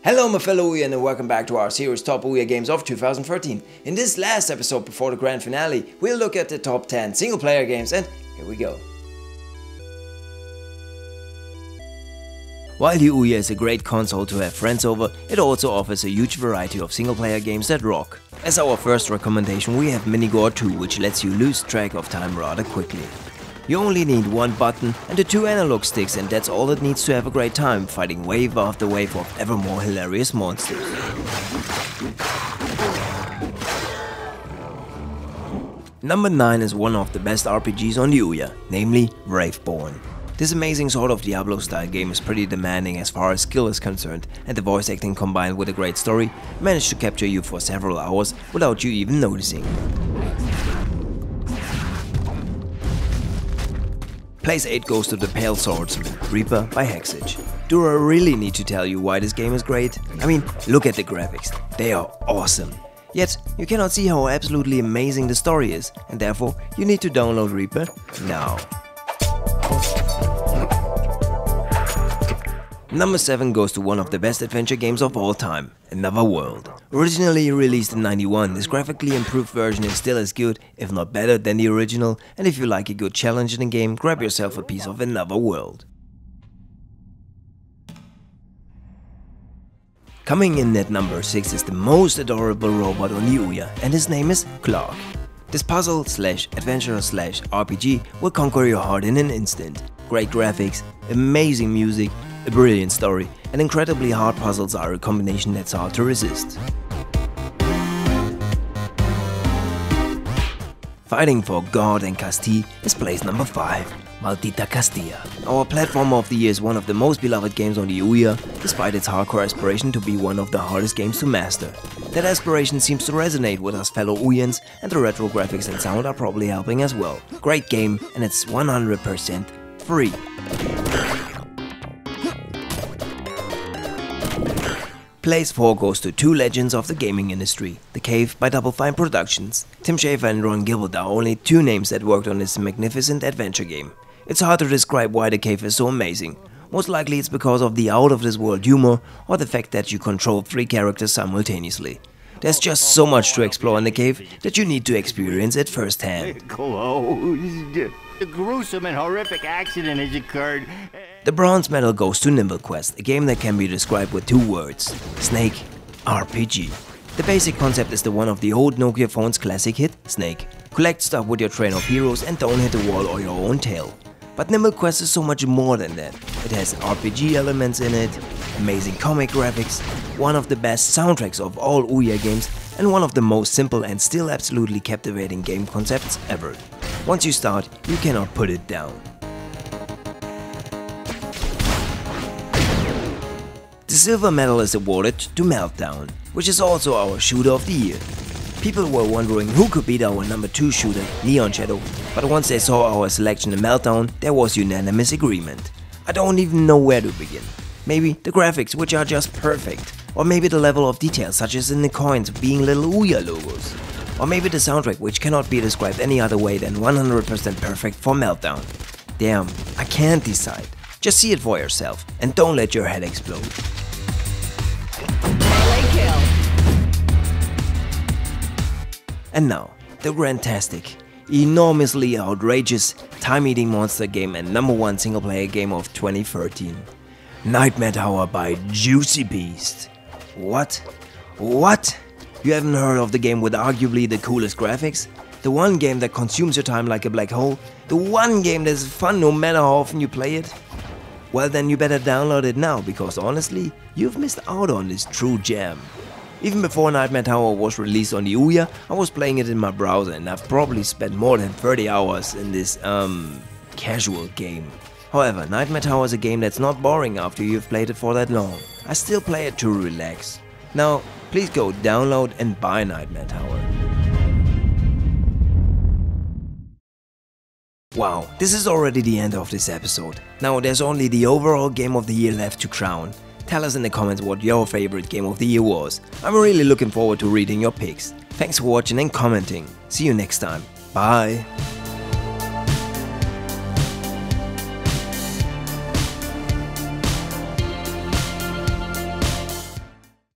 Hello my fellow OUYA and welcome back to our series Top OUYA Games of 2013. In this last episode before the grand finale, we'll look at the top 10 single player games and here we go. While the OUYA is a great console to have friends over, it also offers a huge variety of single player games that rock. As our first recommendation we have Minigore 2, which lets you lose track of time rather quickly. You only need one button and the two analog sticks, and that's all it needs to have a great time fighting wave after wave of ever more hilarious monsters. Number 9 is one of the best RPGs on the OUYA, namely Wraithborne. This amazing sort of Diablo style game is pretty demanding as far as skill is concerned, and the voice acting combined with a great story managed to capture you for several hours without you even noticing. Place 8 goes to The Pale Swordsman, Reaper by Hexage. Do I really need to tell you why this game is great? I mean, look at the graphics, they are awesome. Yet, you cannot see how absolutely amazing the story is, and therefore you need to download Reaper now. Number 7 goes to one of the best adventure games of all time, Another World. Originally released in '91, this graphically improved version is still as good, if not better than the original, and if you like a good challenge in a game, grab yourself a piece of Another World. Coming in at number 6 is the most adorable robot on the OUYA, and his name is Clark. This puzzle/adventure/RPG will conquer your heart in an instant. Great graphics, amazing music, a brilliant story, and incredibly hard puzzles are a combination that's hard to resist. Fighting for God and Castille is place number 5, Maldita Castilla. Our platformer of the year is one of the most beloved games on the OUYA, despite its hardcore aspiration to be one of the hardest games to master. That aspiration seems to resonate with us fellow OUYANs, and the retro graphics and sound are probably helping as well. Great game, and it's 100% free. Place 4 goes to two legends of the gaming industry, The Cave by Double Fine Productions. Tim Schafer and Ron Gilbert are only two names that worked on this magnificent adventure game. It's hard to describe why The Cave is so amazing. Most likely it's because of the out-of-this-world humor or the fact that you control 3 characters simultaneously. There's just so much to explore in The Cave that you need to experience it firsthand. Closed. A gruesome and horrific accident has occurred. The bronze medal goes to Nimble Quest, a game that can be described with 2 words: Snake RPG. The basic concept is the one of the old Nokia phone's classic hit, Snake. Collect stuff with your train of heroes and don't hit the wall or your own tail. But Nimble Quest is so much more than that. It has RPG elements in it, amazing comic graphics, one of the best soundtracks of all OUYA games, and one of the most simple and still absolutely captivating game concepts ever. Once you start, you cannot put it down. The silver medal is awarded to Meltdown, which is also our shooter of the year. People were wondering who could beat our number 2 shooter, Neon Shadow, but once they saw our selection in Meltdown, there was unanimous agreement. I don't even know where to begin. Maybe the graphics, which are just perfect, or maybe the level of detail, such as in the coins being little OUYA logos, or maybe the soundtrack, which cannot be described any other way than 100% perfect for Meltdown. Damn, I can't decide. Just see it for yourself, and don't let your head explode. And now, the fantastic, enormously outrageous, time-eating monster game and number 1 single-player game of 2013. Knightmare Tower by Juicy Beast. What? What? You haven't heard of the game with arguably the coolest graphics? The one game that consumes your time like a black hole? The one game that is fun no matter how often you play it? Well then you better download it now, because honestly, you've missed out on this true gem. Even before Knightmare Tower was released on the OUYA, I was playing it in my browser, and I've probably spent more than 30 hours in this, casual game. However, Knightmare Tower is a game that's not boring after you've played it for that long. I still play it to relax. Now, please go download and buy Knightmare Tower. Wow, this is already the end of this episode. Now there's only the overall game of the year left to crown. Tell us in the comments what your favorite game of the year was. I'm really looking forward to reading your picks. Thanks for watching and commenting. See you next time. Bye.